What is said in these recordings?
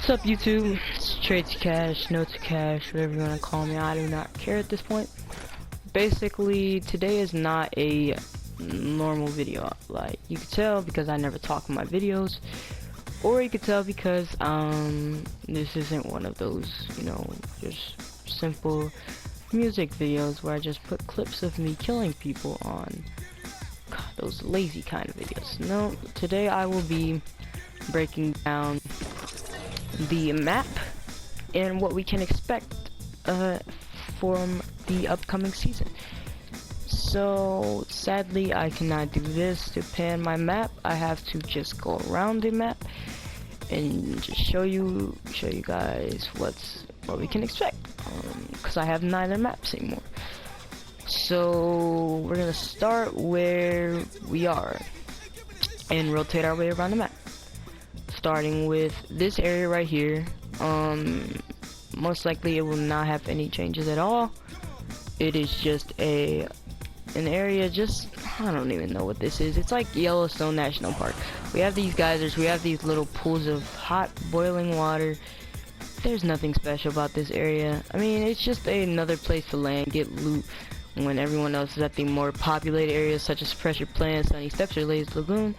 What's up, YouTube? It's Trade to Cash, No to Cash, whatever you want to call me. I do not care at this point. Basically, today is not a normal video. Like, you could tell because I never talk in my videos, or you could tell because this isn't one of those, you know, just simple music videos where I just put clips of me killing people on. God, those lazy kind of videos. No, today I will be breaking down the map and what we can expect from the upcoming season. So sadly I cannot do this to pan my map. I have to just go around the map and just show you guys what we can expect, because I have neither maps anymore. So we're gonna start where we are and rotate our way around the map, starting with this area right here. Most likely it will not have any changes at all. It is just an area, just, I don't even know what this is. It's like Yellowstone National Park. We have these geysers, we have these little pools of hot boiling water. There's nothing special about this area. I mean, it's just another place to land, get loot, when everyone else is at the more populated areas such as Pressure Plant, Sunny Steps, or Lazy Lagoon.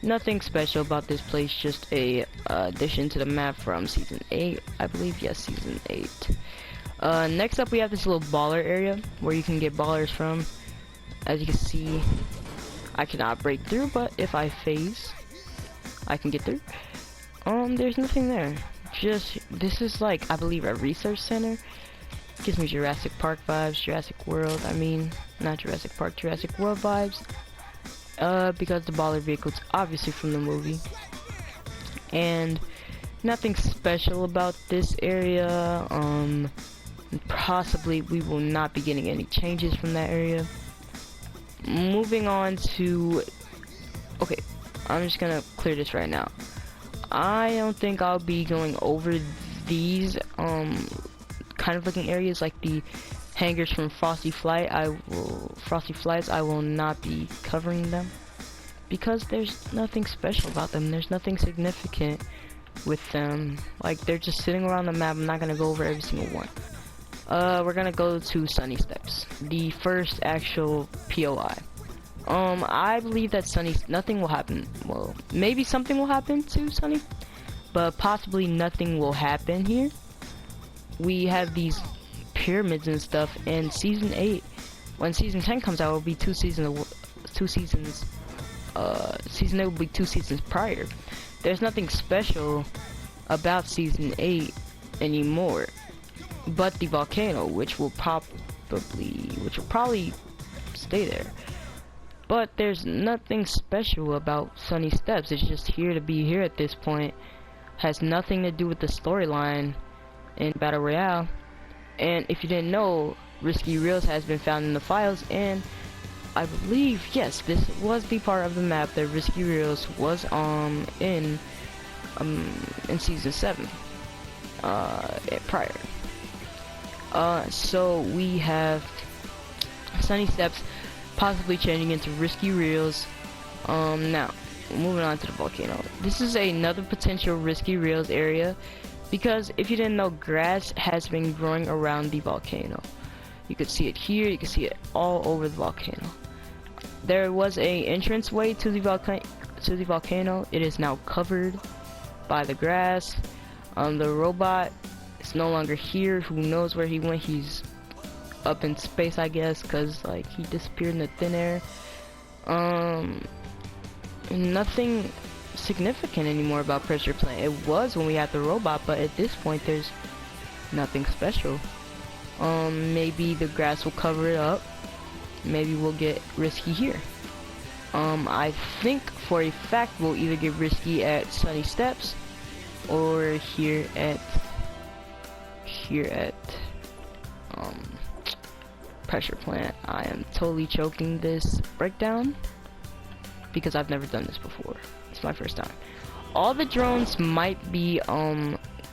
Nothing special about this place, just a addition to the map from Season 8, I believe. Yes, Season 8. Next up, we have this little baller area where you can get ballers from. As you can see, I cannot break through, but if I phase, I can get through. There's nothing there. Just, this is like, I believe, a research center. Gives me Jurassic Park vibes, Jurassic World, I mean, not Jurassic Park, Jurassic World vibes. Because the baller vehicle's obviously from the movie. And nothing special about this area. Possibly we will not be getting any changes from that area. Moving on to, okay, I'm just gonna clear this right now. I don't think I'll be going over these kind of looking areas like the hangars from Frosty Flights. I will not be covering them because there's nothing special about them. There's nothing significant with them. Like, they're just sitting around the map. I'm not gonna go over every single one. We're gonna go to Sunny Steps, the first actual POI. I believe that nothing will happen. Well, maybe something will happen to Sunny, but possibly nothing will happen here. We have these pyramids and stuff, and Season 8, when Season 10 comes out, it will be Season 8 will be 2 seasons prior. There's nothing special about Season 8 anymore, but the volcano, which will probably stay there. But there's nothing special about Sunny Steps. It's just here to be here at this point. Has nothing to do with the storyline in Battle Royale. And if you didn't know, Risky Reels has been found in the files, and I believe, yes, this was the part of the map that Risky Reels was in Season 7 prior. So we have Sunny Steps possibly changing into Risky Reels. Now moving on to the volcano. This is another potential Risky Reels area, because if you didn't know, grass has been growing around the volcano. You could see it here, you can see it all over the volcano. There was a entrance way to the volcano. It is now covered by the grass. The robot is no longer here. Who knows where he went? He's up in space, I guess, because like he disappeared in the thin air. Nothing significant anymore about Pressure Plant. It was when we had the robot, but at this point there's nothing special. Maybe the grass will cover it up. Maybe we'll get Risky here. I think for a fact we'll either get Risky at Sunny Steps or here at Pressure Plant. I am totally choking this breakdown because I've never done this before. It's my first time. All the drones might be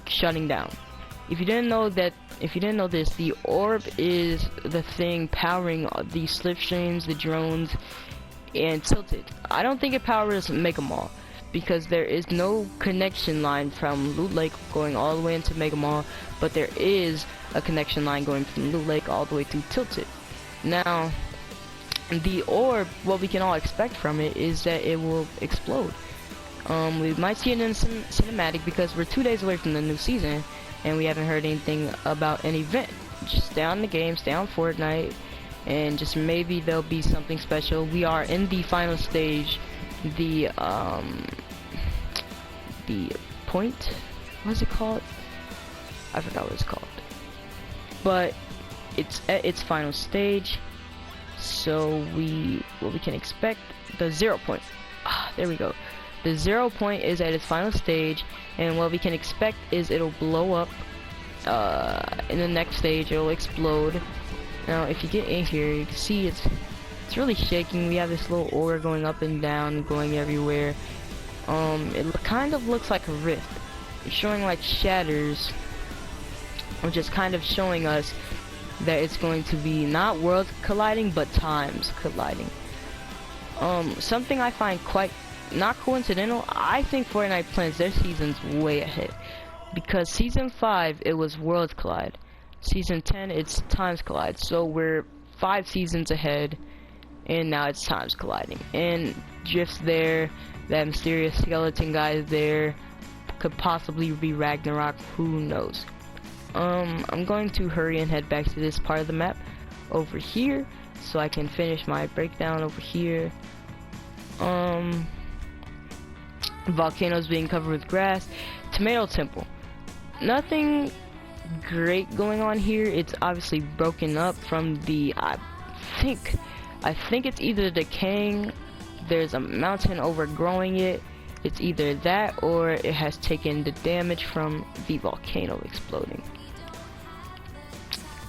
shutting down. If you didn't know this, the orb is the thing powering the slipstreams, the drones, and Tilted. I don't think it powers Make 'em All. because there is no connection line from Loot Lake going all the way into Mega Mall, but there is a connection line going from Loot Lake all the way through Tilted. Now, the orb, what we can all expect from it is that it will explode. We might see it in cinematic because we're 2 days away from the new season, and we haven't heard anything about an event. Just stay on the game, stay on Fortnite, and just maybe there'll be something special. We are in the final stage, the point, what's it called? I forgot what it's called, but it's at its final stage. So what we can expect, the 0 point. There we go. The 0 point is at its final stage, and what we can expect is it'll blow up. In the next stage, it'll explode. Now, if you get in here, you can see it's really shaking. We have this little aura going up and down, going everywhere. It kind of looks like a rift. It's showing like shatters, which is kind of showing us that it's going to be not worlds colliding, but times colliding. Something I find quite not coincidental. I think Fortnite plans their seasons way ahead, because season 5 it was worlds collide, season 10 it's times collide. So we're 5 seasons ahead, and now it's times colliding. And Drift's there, that mysterious skeleton guy is there, could possibly be Ragnarok, who knows. I'm going to hurry and head back to this part of the map over here so I can finish my breakdown over here. Volcanoes being covered with grass. Tomato Temple. Nothing great going on here. It's obviously broken up from the, I think it's either decaying, there's a mountain overgrowing it. It's either that or it has taken the damage from the volcano exploding.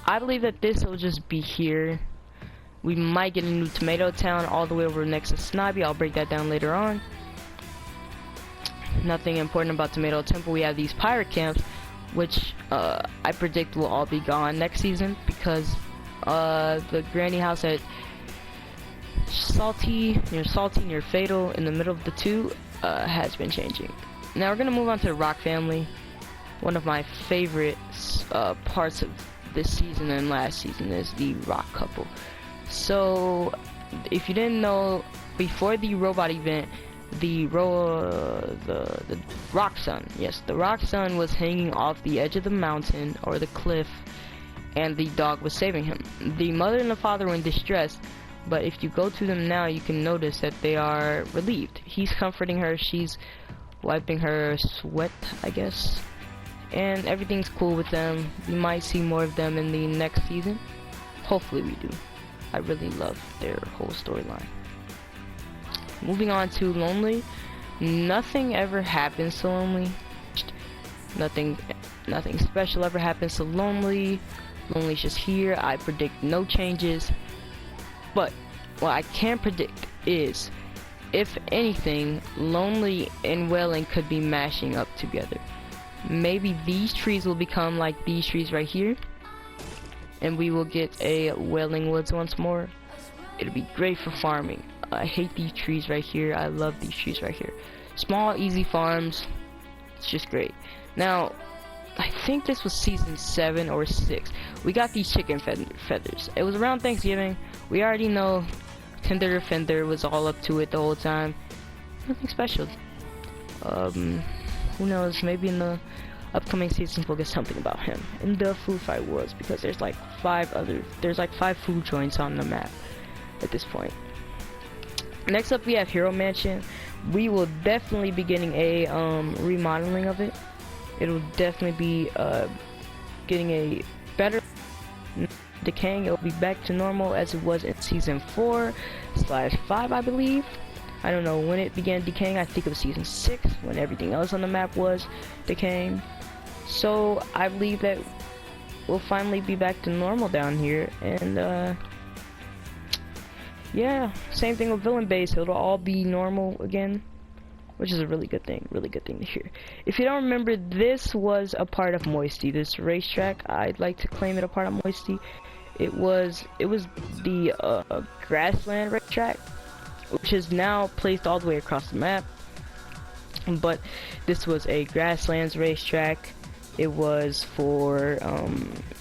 I believe that this will just be here. We might get a new Tomato Town all the way over next to Snobby. I'll break that down later on. Nothing important about Tomato Temple. We have these pirate camps, which I predict will all be gone next season, because the granny house at Salty, near Fatal, in the middle of the two, has been changing. Now we're gonna move on to the Rock family. One of my favorite parts of this season and last season is the Rock couple. So if you didn't know, before the robot event, the rock sun, yes, the rock sun was hanging off the edge of the mountain or the cliff, and the dog was saving him. The mother and the father were in distress, but if you go to them now, you can notice that they are relieved. He's comforting her, she's wiping her sweat, I guess, and everything's cool with them. We might see more of them in the next season. Hopefully we do. I really love their whole storyline. Moving on to Lonely. Nothing ever happens to Lonely. Nothing special ever happens to Lonely. Lonely's just here. I predict no changes. But what I can predict is, if anything, Lonely and Welling could be mashing up together. Maybe these trees will become like these trees right here, and we will get a Welling Woods once more. It'll be great for farming. I hate these trees right here. I love these trees right here. Small, easy farms. It's just great. Now, I think this was season 7 or 6. We got these chicken feathers. It was around Thanksgiving. We already know Tender Fender was all up to it the whole time. Nothing special. Who knows? Maybe in the upcoming seasons we'll get something about him in the food fight worlds, because there's like 5 food joints on the map at this point. Next up we have Hero Mansion. We will definitely be getting a remodeling of it. It'll definitely be getting a better decaying. It'll be back to normal as it was in season 4/5, I believe. I don't know when it began decaying. I think it was season 6 when everything else on the map was decaying. So I believe that we'll finally be back to normal down here, and yeah, same thing with Villain Base. It'll all be normal again, which is a really good thing to hear. If you don't remember, this was a part of Moisty. This racetrack, I'd like to claim it a part of Moisty. It was the grassland racetrack, which is now placed all the way across the map. but this was a grasslands racetrack. It was for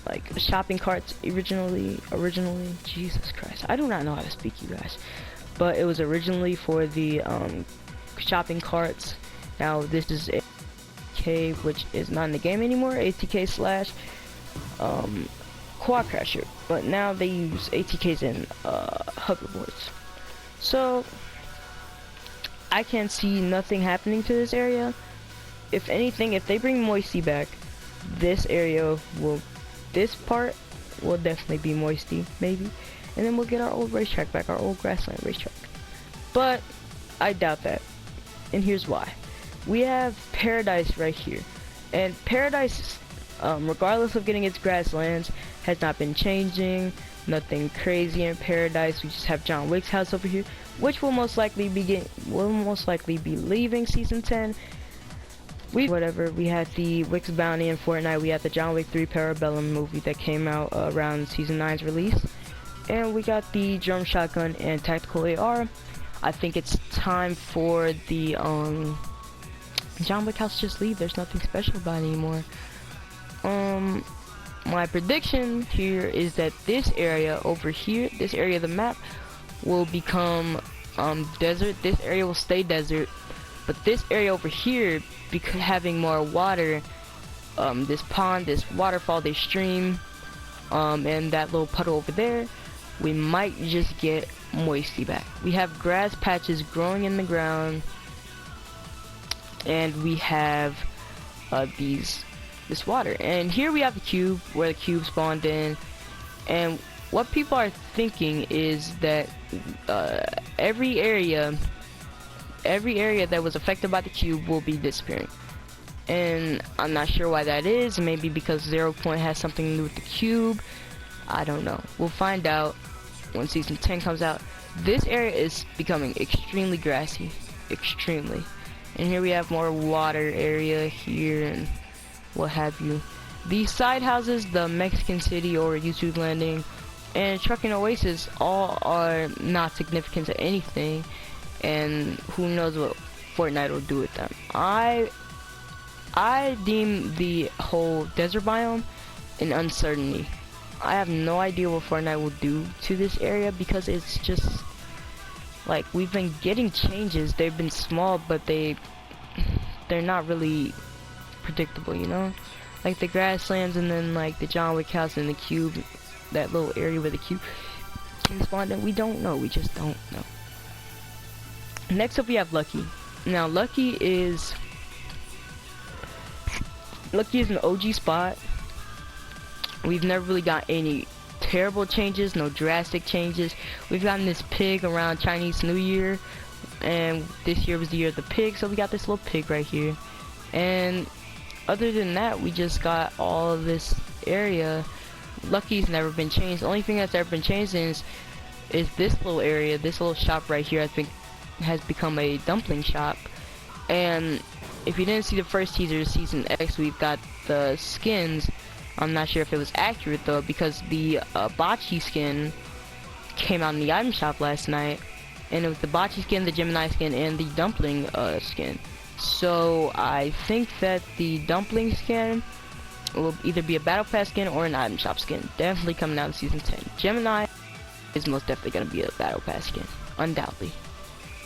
like shopping carts originally. Jesus Christ, I do not know how to speak, you guys. But it was originally for the shopping carts. Now this is ATK, which is not in the game anymore. ATK slash Quad Crasher, but now they use ATKs in hoverboards. So I can see nothing happening to this area. If anything, if they bring Moisty back, this part will definitely be Moisty, maybe. And then we'll get our old racetrack back, our old grassland racetrack. But I doubt that. And here's why. We have Paradise right here. And Paradise, regardless of getting its grasslands, has not been changing. Nothing crazy in Paradise. We just have John Wick's house over here, which will most likely be leaving season 10. We had the Wick's Bounty in Fortnite. We had the John Wick 3 Parabellum movie that came out around season 9's release, and we got the drum shotgun and tactical AR. I think it's time for the John Wick house to just leave. There's nothing special about it anymore. My prediction here is that this area over here, this area of the map, will become desert. This area will stay desert, but this area over here, because having more water, this pond, this waterfall, this stream, and that little puddle over there, we might just get Moisty back. We have grass patches growing in the ground, and we have this water. And here we have the cube, where the cube spawned in, and what people are thinking is that every area that was affected by the cube will be disappearing. And I'm not sure why that is. Maybe because 0 Point has something to do with the cube. I don't know. We'll find out when season 10 comes out. This area is becoming extremely grassy. Extremely. And here we have more water area here and what have you. These side houses, the Mexican City or YouTube Landing, and Trucking Oasis all are not significant to anything, and who knows what Fortnite will do with them. I deem the whole desert biome an uncertainty. I have no idea what Fortnite will do to this area, because it's just like, we've been getting changes. They've been small, but they're not really predictable, you know? Like the grasslands, and then like the John Wick house and the cube, that little area where the cube can spawn in. We don't know. We just don't know. Next up we have Lucky. Now Lucky is an OG spot. We've never really got any terrible changes, no drastic changes. We've gotten this pig around Chinese New Year, and this year was the year of the pig, so we got this little pig right here. And other than that, we just got all of this area. Lucky's never been changed. The only thing that's ever been changed is this little area, this little shop right here. I think has become a dumpling shop. And if you didn't see the first teaser, Season X, we've got the skins. I'm not sure if it was accurate though, because the Bocce skin came out in the item shop last night, and it was the Bocce skin, the Gemini skin, and the dumpling skin. So I think that the dumpling skin will either be a battle pass skin or an item shop skin. Definitely coming out in Season 10. Gemini is most definitely going to be a battle pass skin, undoubtedly.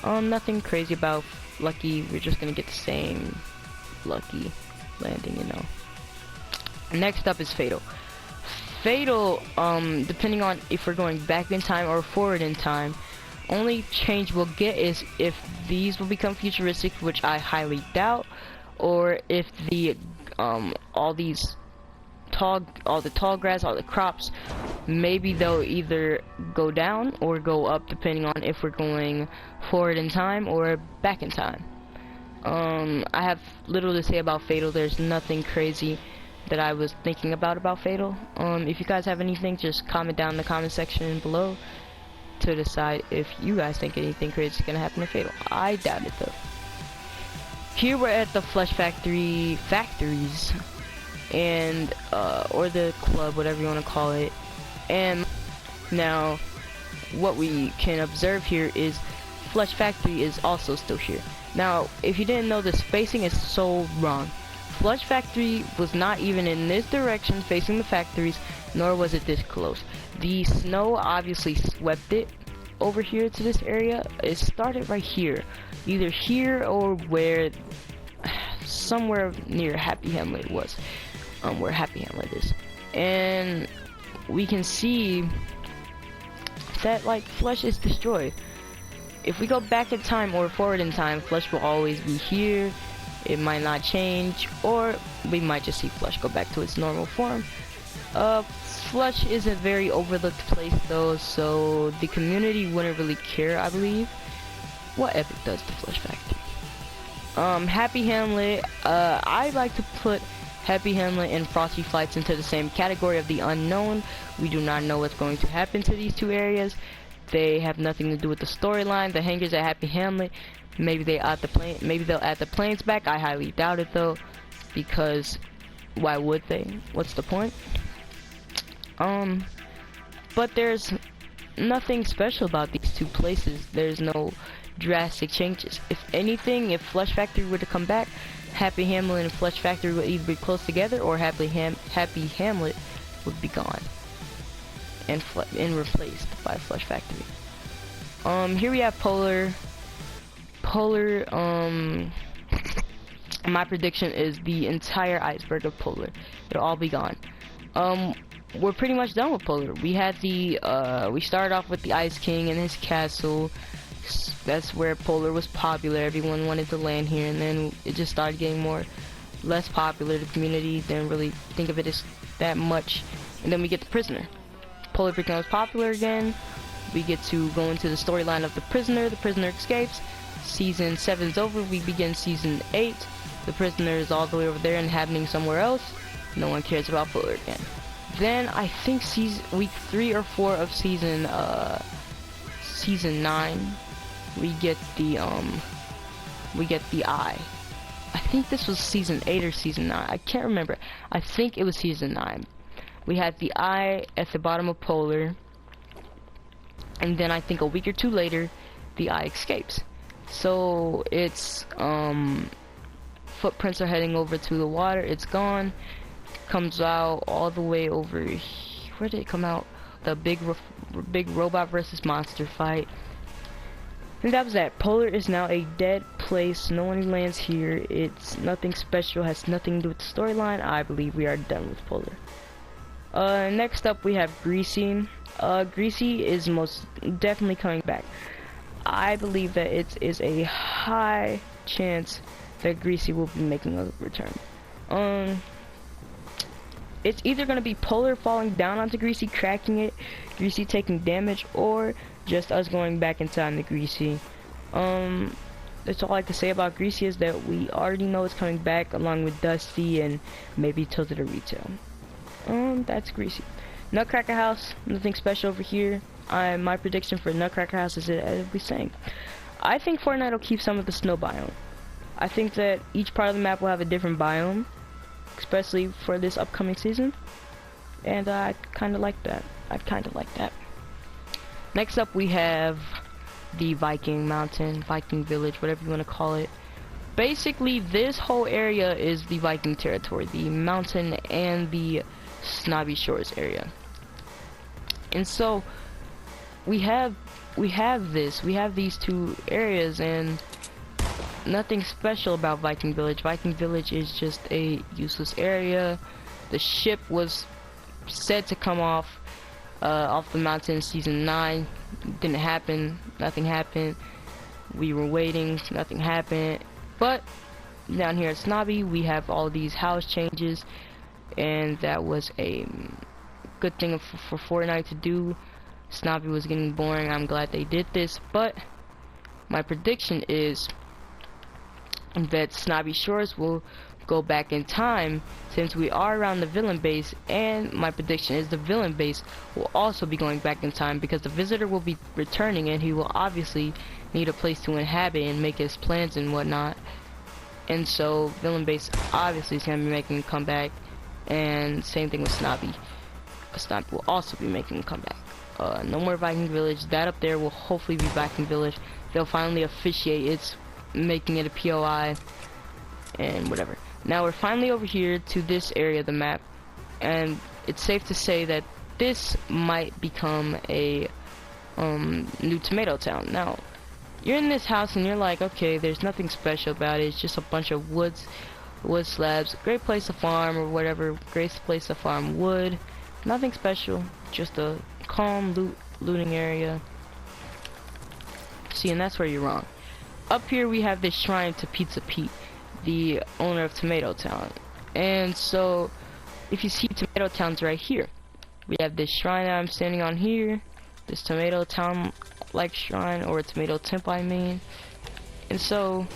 Nothing crazy about Lucky. We're just going to get the same Lucky landing, you know. Next up is Fatal. Fatal, depending on if we're going back in time or forward in time, only change we'll get is if these will become futuristic, which I highly doubt, or if the all the tall grass, all the crops, maybe they'll either go down or go up, depending on if we're going forward in time or back in time. I have little to say about Fatal. There's nothing crazy that I was thinking about Fatal. If you guys have anything, just comment down in the comment section below to decide if you guys think anything crazy is gonna happen to Fatal. I doubt it though. Here we're at the Flesh factories, and or the club, whatever you want to call it. And now what we can observe here is Flesh Factory is also still here. Now, if you didn't know, the spacing is so wrong. Flush Factory was not even in this direction facing the factories, nor was it this close. The snow obviously swept it over here to this area. It started right here, either here or where, somewhere near Happy Hamlet was, where Happy Hamlet is. And we can see that like Flush is destroyed. If we go back in time or forward in time, Flush will always be here. It might not change, or we might just see Flush go back to its normal form. Flush is a very overlooked place though, so the community wouldn't really care, I believe, what Epic does to Flush Factory. Happy Hamlet, I like to put Happy Hamlet and Frosty Flights into the same category of the unknown. We do not know what's going to happen to these two areas. They have nothing to do with the storyline. The hangars at Happy Hamlet, maybe they'll add the planes back. I highly doubt it though, because why would they? What's the point? But there's nothing special about these two places. There's no drastic changes. If anything, if Flush Factory were to come back, Happy Hamlet and Flush Factory would either be close together, or Happy Hamlet would be gone and replaced by Flush Factory. Here we have Polar. My prediction is the entire iceberg of Polar. It'll all be gone. We're pretty much done with Polar. We had we started off with the Ice King and his castle. That's where Polar was popular. Everyone wanted to land here, and then it just started getting less popular. The community didn't really think of it as that much. And then we get the Prisoner. Polar becomes popular again. We get to go into the storyline of the Prisoner. The Prisoner escapes. Season 7's over. We begin Season 8. The Prisoner is all the way over there and happening somewhere else. No one cares about Polar again. Then I think week 3 or 4 of season 9, we get the Eye. I think this was season 8 or season 9. I can't remember. I think it was season 9. We had the Eye at the bottom of Polar, and then I think a week or 2 later, the Eye escapes. So its footprints are heading over to the water. It's gone. Comes out all the way over. Where did it come out? The big robot versus monster fight. And that was that. Polar is now a dead place. No one lands here. It's nothing special. Has nothing to do with the storyline. I believe we are done with Polar. Next up we have Greasy. Greasy is most definitely coming back. I believe that it is a high chance that Greasy will be making a return. It's either going to be Polar falling down onto Greasy, cracking it, Greasy taking damage, or just us going back in time to Greasy. That's all I can say about Greasy, is that we already know it's coming back along with Dusty and maybe Tilted to Retail. That's Greasy. Nutcracker House, nothing special over here. My prediction for Nutcracker House is, as we saying, I think Fortnite will keep some of the snow biome. I think that each part of the map will have a different biome, especially for this upcoming season, and I kind of like that. Next up we have the Viking Mountain, Viking Village, whatever you want to call it. Basically this whole area is the Viking territory, the mountain and the Snobby Shores area. And so we have these two areas, and nothing special about Viking Village. Viking Village is just a useless area. The ship was said to come off the mountain in season 9. Didn't happen. Nothing happened. We were waiting. Nothing happened. But down here at Snobby, we have all these house changes, and that was a good thing for Fortnite to do. Snobby was getting boring. I'm glad they did this, but my prediction is that Snobby Shores will go back in time, since we are around the villain base, and my prediction is the villain base will also be going back in time, because the visitor will be returning and he will obviously need a place to inhabit and make his plans and whatnot. And so villain base obviously is going to be making a comeback, and same thing with Snobby. Snobby will also be making a comeback. No more Viking Village. That up there will hopefully be Viking Village. They'll finally officiate its making it a POI and whatever. Now we're finally over here to this area of the map, and it's safe to say that this might become a new tomato town. Now you're in this house and you're like, okay, there's nothing special about it, it's just a bunch of wood slabs, great place to farm or whatever, great place to farm wood, nothing special, just a calm looting area. See, and that's where you're wrong. Up here we have this shrine to Pizza Pete, the owner of Tomato Town. And so if you see Tomato Town's right here, we have this shrine that I'm standing on here, this Tomato Town like shrine, or a tomato temple I mean. And so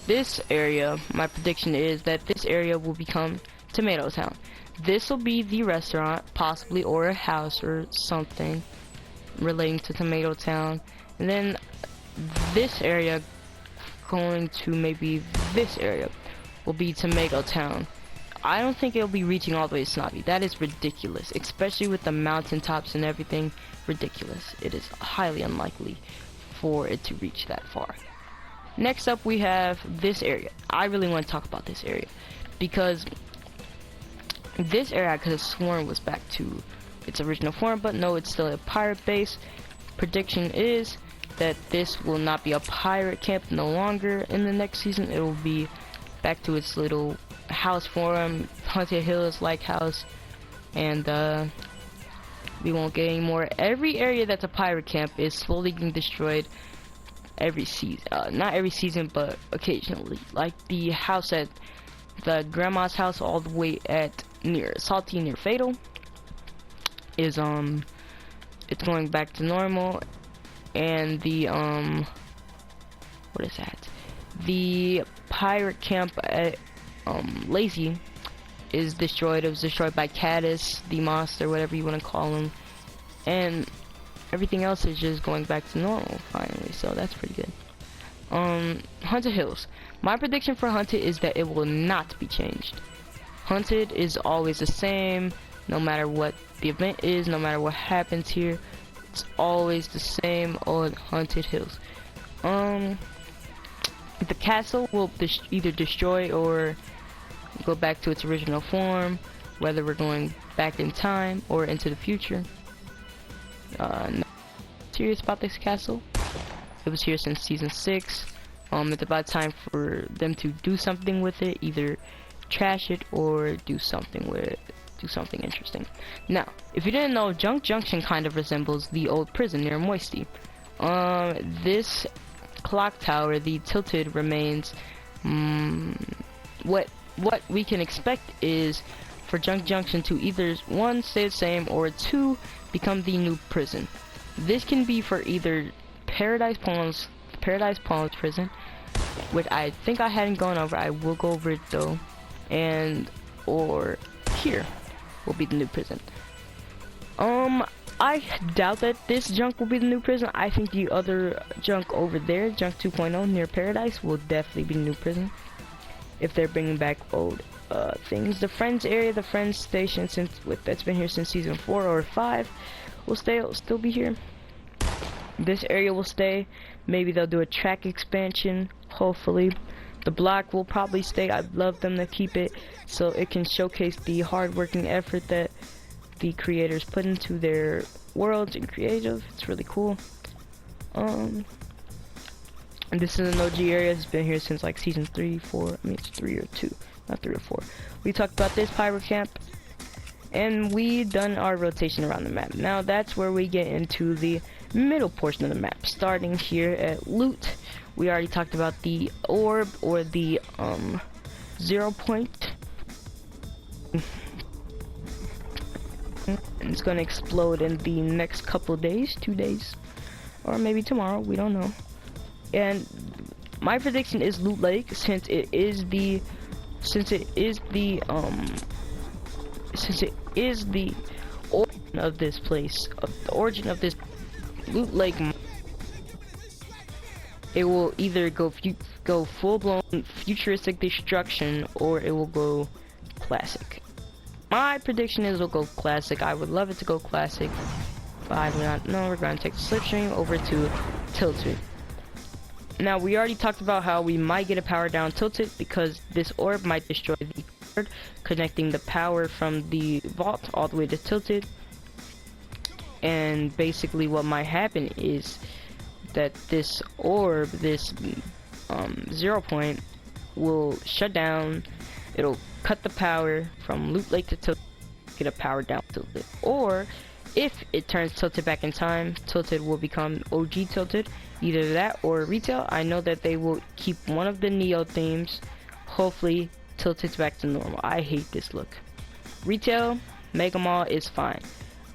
this area, my prediction is that this area will become Tomato Town. This will be the restaurant, possibly, or a house or something relating to Tomato Town. And then this area going to maybe this area will be Tomato Town. I don't think it'll be reaching all the way to Snobby. That is ridiculous, especially with the mountaintops and everything. Ridiculous. It is highly unlikely for it to reach that far. Next up we have this area. I really want to talk about this area because this area I could have sworn was back to its original form, but no, it's still a pirate base. Prediction is that this will not be a pirate camp no longer in the next season. It will be back to its little house form, Haunted Hills like house, and we won't get any more. Every area that's a pirate camp is slowly getting destroyed every season. Not every season, but occasionally. Like the house at the grandma's house, all the way at near Salty near Fatal, is it's going back to normal. And the what is that? The pirate camp at Lazy is destroyed. It was destroyed by Caddis, the monster, whatever you want to call him, and everything else is just going back to normal finally, so that's pretty good. Haunted Hills. My prediction for Haunted is that it will not be changed. Haunted is always the same, no matter what the event is, no matter what happens here. It's always the same old Haunted Hills. The castle will either destroy or go back to its original form, whether we're going back in time or into the future. Not serious about this castle. It was here since season 6. It's about time for them to do something with it, either trash it or do something with it, do something interesting. Now, if you didn't know, Junk Junction kind of resembles the old prison near Moisty. This clock tower, the tilted remains, what we can expect is for Junk Junction to either 1 stay the same or 2 become the new prison. This can be for either Paradise Palms prison, which I think I hadn't gone over. I will go over it though, and or here will be the new prison. I doubt that this junk will be the new prison. I think the other junk over there, Junk 2.0 near Paradise, will definitely be the new prison if they're bringing back old things. The Friends area, the Friends station, that's been here since season 4 or 5, will still be here. This area will stay. Maybe they'll do a track expansion, hopefully. The block will probably stay. I'd love them to keep it so it can showcase the hard-working effort that the creators put into their worlds and creative. It's really cool. And this is an OG area. It's been here since like season 3, 4. I mean, it's 3 or 2, not 3 or 4. We talked about this pirate camp, and we done our rotation around the map. Now that's where we get into the middle portion of the map, starting here at loot. We already talked about the orb, or the 0 point. And it's gonna explode in the next couple days, 2 days, or maybe tomorrow, we don't know. And my prediction is Loot Lake, since it is the origin of this place, the origin of this Loot Lake. It will either go full-blown futuristic destruction, or it will go classic. My prediction is it'll go classic. I would love it to go classic, but I do not know. We're going to take the slipstream over to tilted. Now, we already talked about how we might get a power down tilted because this orb might destroy the cord connecting the power from the vault all the way to tilted. And basically what might happen is that this orb, this 0 point, will shut down. It'll cut the power from loop lake to tilted, get a power down tilted. Or if it turns tilted back in time, tilted will become OG tilted. Either that or retail. I know that they will keep one of the Neo themes. Hopefully tilted's back to normal. I hate this look. Retail, Mega Mall is fine.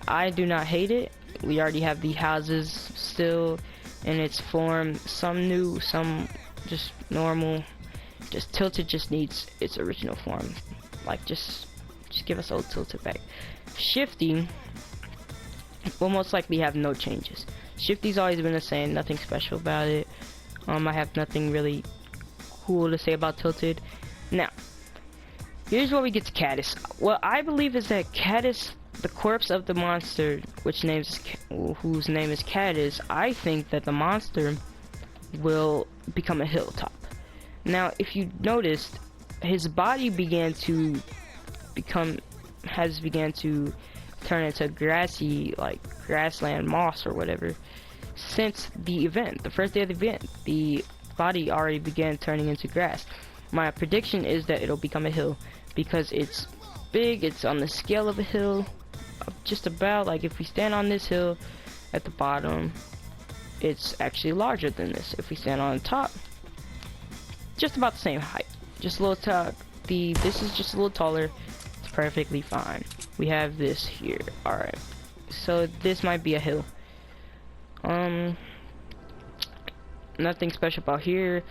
I do not hate it. We already have the houses still in its form. Some new, some just normal. Just tilted just needs its original form. Like just give us old tilted back. Shifty will most likely have no changes. Shifty's always been the same, nothing special about it. I have nothing really cool to say about tilted. Now, here's where we get to Caddis. What I believe is that Caddis, the corpse of the monster, whose name is Caddis, I think that the monster will become a hilltop. Now, if you noticed, his body began to turn into grassy, like grassland moss or whatever, since the event, the first day of the event. The body already began turning into grass. My prediction is that it'll become a hill because it's big. It's on the scale of a hill, just about. Like if we stand on this hill at the bottom, it's actually larger than this. If we stand on the top, just about the same height, just a little top. This is just a little taller. It's perfectly fine. We have this here. Alright, so this might be a hill. Nothing special about here.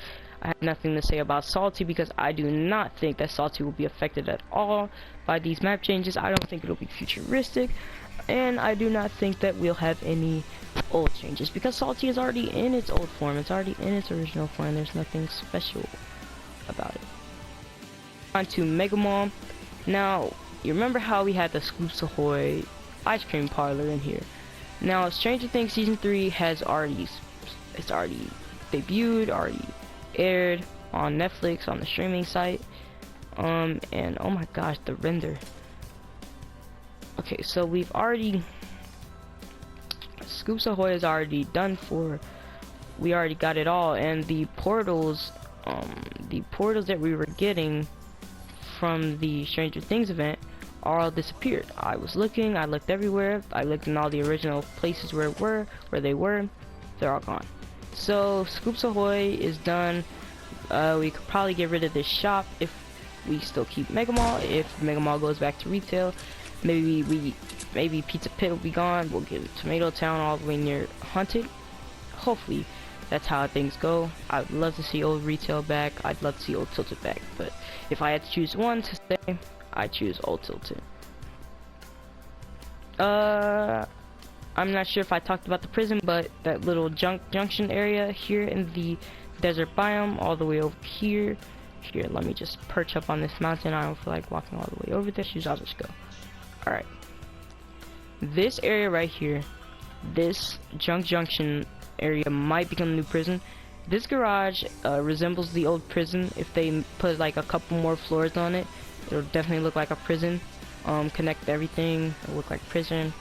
I have nothing to say about Salty because I do not think that Salty will be affected at all by these map changes. I don't think it'll be futuristic, and I do not think that we'll have any old changes because Salty is already in its old form. It's already in its original form. There's nothing special about it. On to Mega Mall. Now, you remember how we had the Scoops Ahoy ice cream parlor in here? Now, Stranger Things Season 3 has already debuted, already aired on Netflix, on the streaming site. And oh my gosh, the render. Okay, so we've already, Scoops Ahoy is already done for. We already got it all, and the portals that we were getting from the Stranger Things event all disappeared. I looked everywhere. I looked in all the original places where they were. They're all gone. So Scoops Ahoy is done. We could probably get rid of this shop if we still keep Mega Mall. If Mega Mall goes back to retail, maybe Pizza Pit will be gone. We'll get Tomato Town all the way near Haunted. Hopefully that's how things go. I'd love to see old retail back. I'd love to see old Tilted back. But if I had to choose one to stay, I choose old Tilted. I'm not sure if I talked about the prison, but that little junction area here in the desert biome, all the way over here. Here, let me just perch up on this mountain. I don't feel like walking all the way over there. I'll just go. Alright. This area right here, this junction area might become a new prison. This garage resembles the old prison. If they put like a couple more floors on it, it'll definitely look like a prison. Connect everything, it'll look like prison.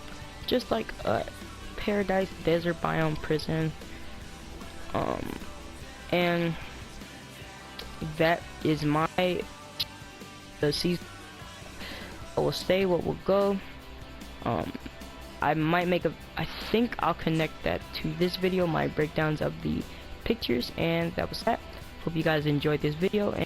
Just like a paradise desert biome prison. And that is the season. I will stay, what will go. I might make I think I'll connect that to this video, my breakdowns of the pictures, and that was that. Hope you guys enjoyed this video, and